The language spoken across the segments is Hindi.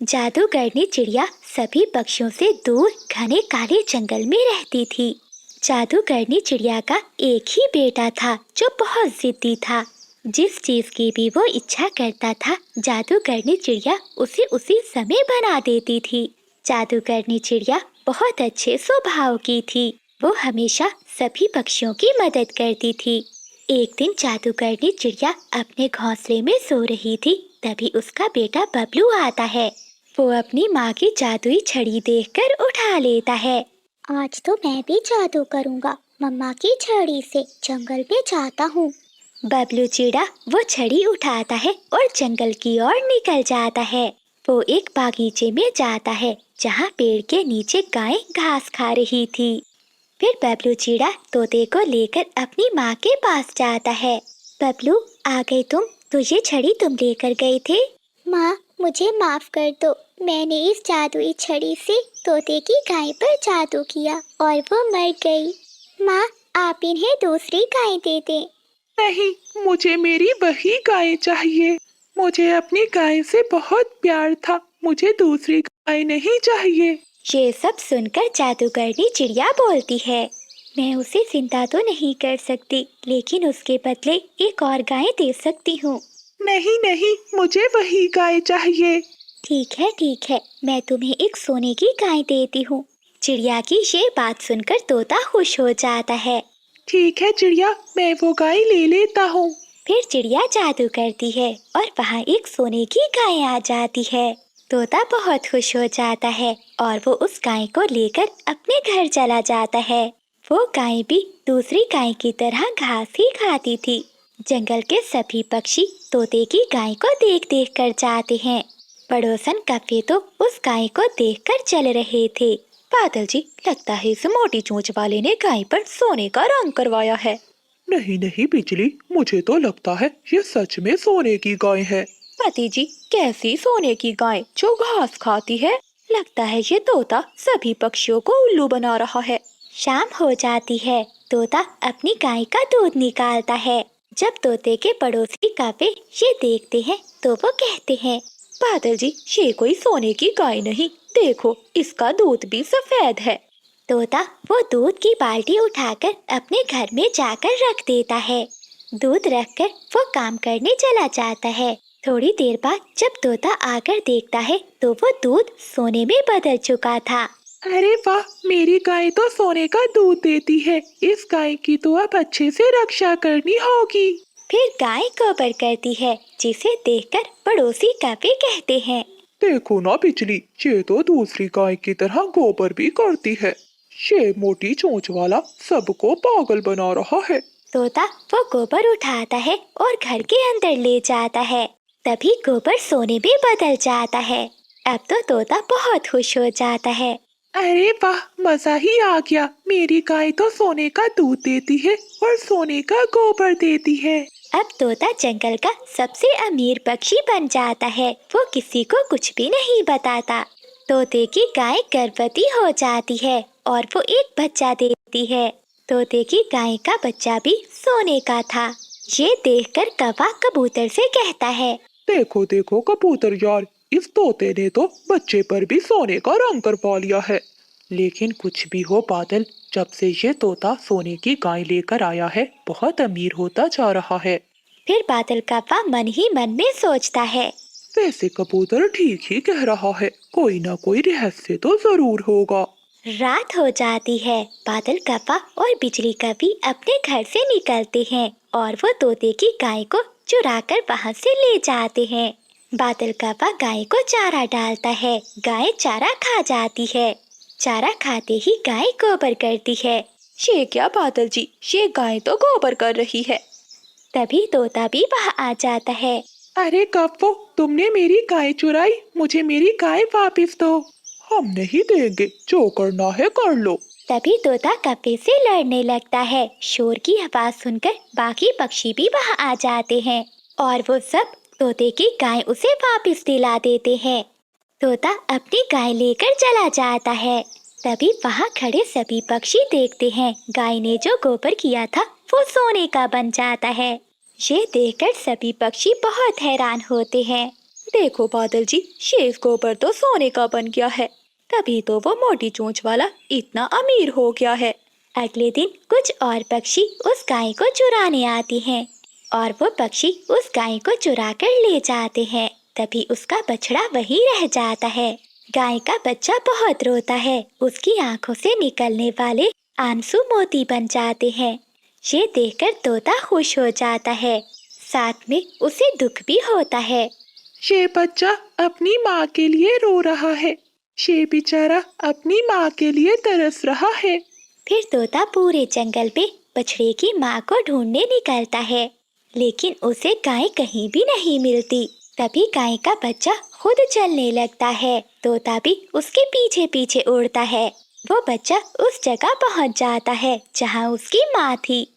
जादूगरनी चिड़िया सभी पक्षियों से दूर घने काले जंगल में रहती थी। जादूगरनी चिड़िया का एक ही बेटा था जो बहुत जिद्दी था। जिस चीज की भी वो इच्छा करता था, जादूगरनी चिड़िया उसे उसी समय बना देती थी। जादूगरनी चिड़िया बहुत अच्छे स्वभाव की थी। वो हमेशा सभी पक्षियों की मदद करती थी। एक दिन जादूगरनी चिड़िया अपने घोंसले में सो रही थी, तभी उसका बेटा बबलू आता है। वो अपनी माँ की जादुई छड़ी देखकर उठा लेता है। आज तो मैं भी जादू करूंगा, मम्मा की छड़ी से जंगल में जाता हूँ। बबलू चिड़ा वो छड़ी उठाता है और जंगल की ओर निकल जाता है। वो एक बागीचे में जाता है जहाँ पेड़ के नीचे गाय घास खा रही थी। फिर बबलू चिड़ा तोते को लेकर अपनी माँ के पास जाता है। बबलू, आ गए तुम? तो ये छड़ी तुम लेकर गए थे। माँ, मुझे माफ कर दो। मैंने इस जादुई छड़ी से तोते की गाय पर जादू किया और वो मर गई। माँ, आप इन्हें दूसरी गाय दे दें। नहीं, मुझे मेरी वही गाय चाहिए। मुझे अपनी गाय से बहुत प्यार था। मुझे दूसरी गाय नहीं चाहिए। ये सब सुनकर जादूगरनी चिड़िया बोलती है, मैं उसे जिंदा तो नहीं कर सकती, लेकिन उसके बदले एक और गाय दे सकती हूँ। नहीं नहीं, मुझे वही गाय चाहिए। ठीक है, मैं तुम्हें एक सोने की गाय देती हूँ। चिड़िया की ये बात सुनकर तोता खुश हो जाता है। ठीक है चिड़िया, मैं वो गाय ले लेता हूँ। फिर चिड़िया जादू करती है और वहाँ एक सोने की गाय आ जाती है। तोता बहुत खुश हो जाता है और वो उस गाय को लेकर अपने घर चला जाता है। वो गाय भी दूसरी गाय की तरह घास ही खाती थी। जंगल के सभी पक्षी तोते की गाय को देख देख कर जाते हैं। पड़ोसन कव्वे तो उस गाय को देखकर चल रहे थे। बादल जी, लगता है इस मोटी चोंच वाले ने गाय पर सोने का रंग करवाया है। नहीं नहीं बिजली, मुझे तो लगता है ये सच में सोने की गाय है। पति जी, कैसी सोने की गाय जो घास खाती है? लगता है ये तोता सभी पक्षियों को उल्लू बना रहा है। शाम हो जाती है। तोता अपनी गाय का दूध निकालता है। जब तोते के पड़ोसी कव्वे ये देखते हैं तो वो कहते हैं, बादल जी, ये कोई सोने की गाय नहीं, देखो इसका दूध भी सफेद है। तोता वो दूध की बाल्टी उठाकर अपने घर में जाकर रख देता है। दूध रखकर वो काम करने चला जाता है। थोड़ी देर बाद जब तोता आकर देखता है तो वो दूध सोने में बदल चुका था। अरे वाह, मेरी गाय तो सोने का दूध देती है। इस गाय की तो अब अच्छे से रक्षा करनी होगी। फिर गाय गोबर करती है, जिसे देखकर पड़ोसी कव्वे कहते हैं, देखो ना बिजली, ये तो दूसरी गाय की तरह गोबर भी करती है। ये मोटी चोंच वाला सबको पागल बना रहा है। तोता वो गोबर उठाता है और घर के अंदर ले जाता है। तभी गोबर सोने में बदल जाता है। अब तो तोता बहुत खुश हो जाता है। अरे वाह, मजा ही आ गया। मेरी गाय तो सोने का दूध देती है और सोने का गोबर देती है। अब तोता जंगल का सबसे अमीर पक्षी बन जाता है। वो किसी को कुछ भी नहीं बताता। तोते की गाय गर्भवती हो जाती है और वो एक बच्चा देती है। तोते की गाय का बच्चा भी सोने का था। ये देखकर कौवा कबूतर से कहता है, देखो देखो कबूतर यार, इस तोते ने तो बच्चे पर भी सोने का रंग करवा लिया है। लेकिन कुछ भी हो बादल, जब से ये तोता सोने की गाय लेकर आया है, बहुत अमीर होता जा रहा है। फिर बादल कौवा मन ही मन में सोचता है, वैसे कबूतर ठीक ही कह रहा है, कोई ना कोई रहस्य तो जरूर होगा। रात हो जाती है। बादल कौवा और बिजली कभी अपने घर से निकलते हैं और वो तोते की गाय को चुराकर वहाँ से ले जाते हैं। बादल कौवा गाय को चारा डालता है। गाय चारा खा जाती है। चारा खाते ही गाय गोबर करती है। ये क्या बादल जी, ये गाय तो गोबर कर रही है। तभी तोता भी वहाँ आ जाता है। अरे कव्वो, तुमने मेरी गाय चुराई, मुझे मेरी गाय वापस दो। हम नहीं देंगे, जो करना है कर लो। तभी तोता कौवे से लड़ने लगता है। शोर की आवाज सुनकर बाकी पक्षी भी वहाँ आ जाते हैं और वो सब तोते की गाय उसे वापस दिला देते हैं। तोता अपनी गाय लेकर चला जाता है। तभी वहाँ खड़े सभी पक्षी देखते हैं गाय ने जो गोबर किया था वो सोने का बन जाता है। ये देखकर सभी पक्षी बहुत हैरान होते हैं। देखो बादल जी, शेफ को ऊपर तो सोने का बन गया है, तभी तो वो मोटी चोंच वाला इतना अमीर हो गया है। अगले दिन कुछ और पक्षी उस गाय को चुराने आते हैं और वो पक्षी उस गाय को चुरा कर ले जाते हैं। तभी उसका बछड़ा वहीं रह जाता है। गाय का बच्चा बहुत रोता है। उसकी आंखों से निकलने वाले आंसू मोती बन जाते हैं। ये देखकर तोता खुश हो जाता है, साथ में उसे दुख भी होता है। ये बच्चा अपनी माँ के लिए रो रहा है। ये बेचारा अपनी माँ के लिए तरस रहा है। फिर तोता पूरे जंगल में बछड़े की माँ को ढूंढने निकलता है, लेकिन उसे गाय कहीं भी नहीं मिलती। तभी गाय का बच्चा खुद चलने लगता है। तोता भी उसके पीछे पीछे उड़ता है। वो बच्चा उस जगह पहुंच जाता है जहां उसकी माँ थी।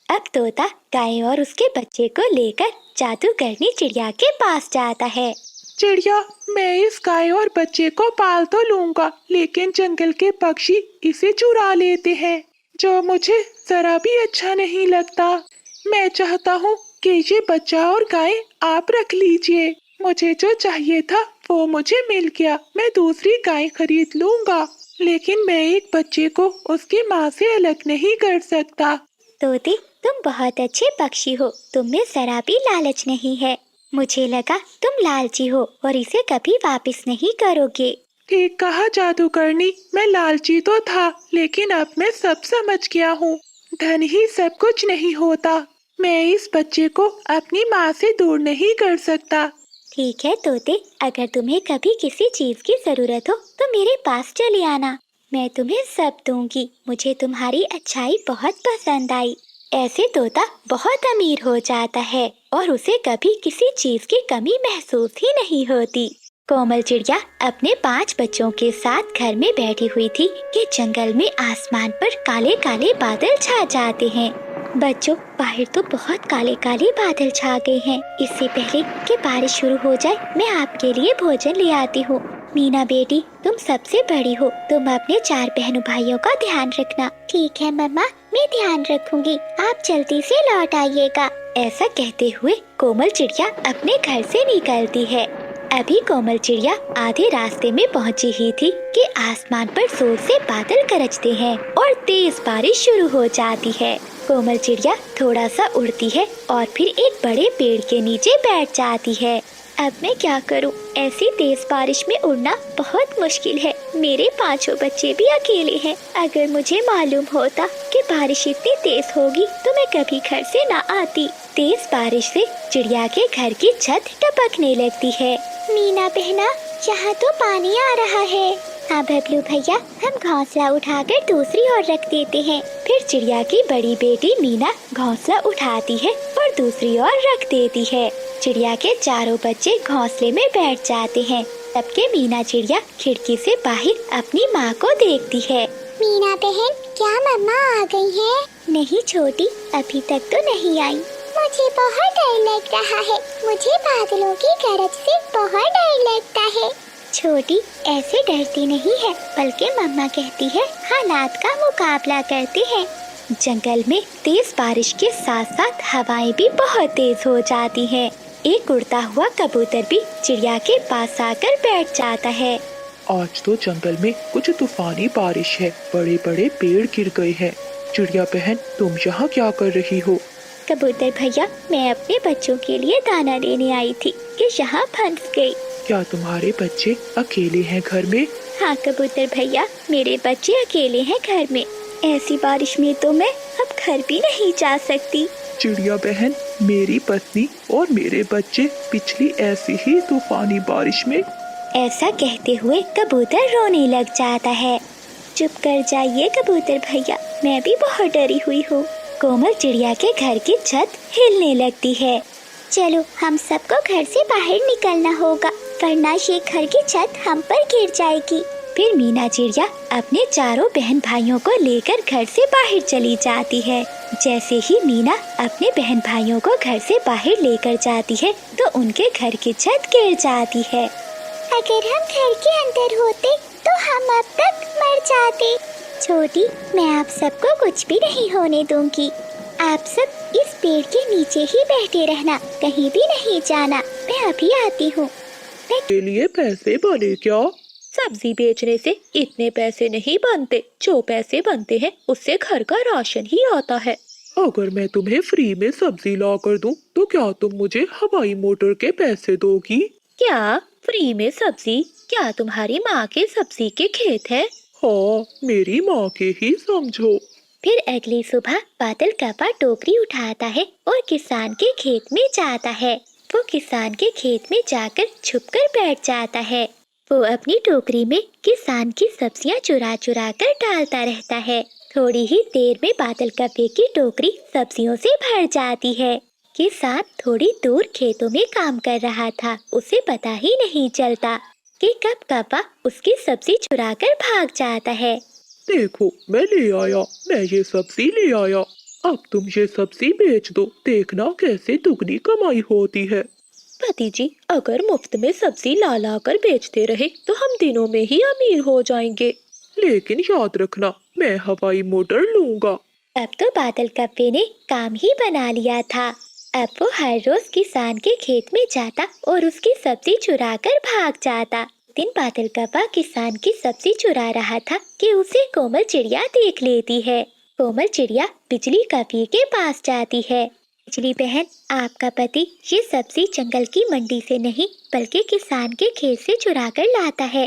अब तोता गाय और उसके बच्चे को लेकर जादूगरनी चिड़िया के पास जाता है। चिड़िया, मैं इस गाय और बच्चे को पाल तो लूंगा, लेकिन जंगल के पक्षी इसे चुरा लेते हैं, जो मुझे जरा भी अच्छा नहीं लगता। मैं चाहता हूँ कि ये बच्चा और गाय आप रख लीजिए। मुझे जो चाहिए था वो मुझे मिल गया। मैं दूसरी गाय खरीद लूंगा, लेकिन मैं एक बच्चे को उसकी माँ से अलग नहीं कर सकता। तोते, तुम बहुत अच्छे पक्षी हो। तुम में जरा भी लालच नहीं है। मुझे लगा तुम लालची हो और इसे कभी वापस नहीं करोगे। ठीक कहा जादूगरनी, मैं लालची तो था, लेकिन अब मैं सब समझ गया हूँ। धन ही सब कुछ नहीं होता। मैं इस बच्चे को अपनी माँ से दूर नहीं कर सकता। ठीक है तोते, अगर तुम्हें कभी किसी चीज की जरूरत हो तो मेरे पास चले आना। मैं तुम्हें सब दूंगी। मुझे तुम्हारी अच्छाई बहुत पसंद आई। ऐसे तोता बहुत अमीर हो जाता है और उसे कभी किसी चीज की कमी महसूस ही नहीं होती। कोमल चिड़िया अपने 5 बच्चों के साथ घर में बैठी हुई थी कि जंगल में आसमान पर काले काले बादल छा जाते हैं। बच्चों, बाहर तो बहुत काले काले बादल छा गए हैं। इससे पहले कि बारिश शुरू हो जाए, मैं आपके लिए भोजन ले आती हूँ। मीना बेटी, तुम सबसे बड़ी हो, तुम अपने 4 बहनों भाइयों का ध्यान रखना। ठीक है मम्मा, मैं ध्यान रखूंगी। आप जल्दी से लौट आइएगा। ऐसा कहते हुए कोमल चिड़िया अपने घर से निकलती है। अभी कोमल चिड़िया आधे रास्ते में पहुंची ही थी कि आसमान पर जोर से बादल गरजते हैं और तेज बारिश शुरू हो जाती है। कोमल चिड़िया थोड़ा सा उड़ती है और फिर एक बड़े पेड़ के नीचे बैठ जाती है। अब मैं क्या करूं? ऐसी तेज बारिश में उड़ना बहुत मुश्किल है। मेरे 5 बच्चे भी अकेले हैं। अगर मुझे मालूम होता कि बारिश इतनी तेज होगी तो मैं कभी घर से ना आती। तेज बारिश से चिड़िया के घर की छत टपकने लगती है। मीना बहना, यहाँ तो पानी आ रहा है। हाँ बबलू भैया, हम घोंसला उठाकर दूसरी ओर रख देते हैं। फिर चिड़िया की बड़ी बेटी मीना घोंसला उठाती है और दूसरी ओर रख देती है। चिड़िया के चारों बच्चे घोंसले में बैठ जाते हैं। तब के मीना चिड़िया खिड़की से बाहर अपनी माँ को देखती है। मीना बहन, क्या मम्मा आ गई हैं? नहीं छोटी, अभी तक तो नहीं आई। मुझे बहुत डर लग रहा है। मुझे बादलों की गरज से बहुत डर लगता है। छोटी, ऐसे डरती नहीं है, बल्कि मम्मा कहती है हालात का मुकाबला करते हैं। जंगल में तेज बारिश के साथ साथ हवाएं भी बहुत तेज हो जाती हैं। एक उड़ता हुआ कबूतर भी चिड़िया के पास आकर बैठ जाता है। आज तो जंगल में कुछ तूफानी बारिश है। बड़े बड़े पेड़ गिर गए हैं। चिड़िया बहन, तुम यहाँ क्या कर रही हो? कबूतर भैया, मैं अपने बच्चों के लिए दाना लेने आई थी कि यहाँ फंस गई। क्या तुम्हारे बच्चे अकेले हैं घर में? हाँ कबूतर भैया, मेरे बच्चे अकेले हैं घर में। ऐसी बारिश में तो मैं अब घर भी नहीं जा सकती। चिड़िया बहन, मेरी पत्नी और मेरे बच्चे पिछली ऐसी ही तूफानी बारिश में। ऐसा कहते हुए कबूतर रोने लग जाता है। चुप कर जाइए कबूतर भैया, मैं भी बहुत डरी हुई हूँ। कोमल चिड़िया के घर की छत हिलने लगती है। चलो, हम सबको घर से बाहर निकलना होगा, वरना ये घर की छत हम पर गिर जाएगी। फिर मीना चिड़िया अपने चारों बहन भाइयों को लेकर घर से बाहर चली जाती है। जैसे ही मीना अपने बहन भाइयों को घर से बाहर लेकर जाती है तो उनके घर की छत गिर जाती है। अगर हम घर के अंदर होते तो हम अब तक मर जाते। छोटी, मैं आप सबको कुछ भी नहीं होने दूंगी। आप सब इस पेड़ के नीचे ही बैठे रहना, कहीं भी नहीं जाना। मैं अभी आती हूँ। के लिए पैसे बने क्या? सब्जी बेचने से इतने पैसे नहीं बनते, जो पैसे बनते हैं उससे घर का राशन ही आता है। अगर मैं तुम्हें फ्री में सब्जी ला कर दूं, तो क्या तुम मुझे हवाई मोटर के पैसे दोगी? क्या फ्री में सब्जी? क्या तुम्हारी माँ के सब्जी के खेत है? हाँ, मेरी माँ के ही समझो। फिर अगली सुबह बादल कप्पा टोकरी उठाता है और किसान के खेत में जाता है। वो किसान के खेत में जाकर छुपकर बैठ जाता है। वो अपनी टोकरी में किसान की सब्जियां चुरा चुरा कर डालता रहता है। थोड़ी ही देर में बादल कप्पे की टोकरी सब्जियों से भर जाती है। किसान थोड़ी दूर खेतों में काम कर रहा था। उसे पता ही नहीं चलता कि कब कप्पा उसकी सब्जी चुरा कर भाग जाता है। देखो, मैं ले आया, मैं ये सब्जी ले आया। अब तुम ये सब्जी बेच दो, देखना कैसे दुगनी कमाई होती है। पति जी, अगर मुफ्त में सब्जी ला ला कर बेचते रहे तो हम दिनों में ही अमीर हो जाएंगे। लेकिन याद रखना, मैं हवाई मोटर लूंगा। अब तो बादल कप्पे ने काम ही बना लिया था। अब वो हर रोज किसान के खेत में जाता और उसकी सब्जी चुरा कर भाग जाता। दिन बादल कप्पा किसान की सब्जी चुरा रहा था कि उसे कोमल चिड़िया देख लेती है। कोमल चिड़िया बिजली कप्पे के पास जाती है। बिजली बहन, आपका पति ये सब्जी जंगल की मंडी से नहीं बल्कि किसान के खेत से चुरा कर लाता है।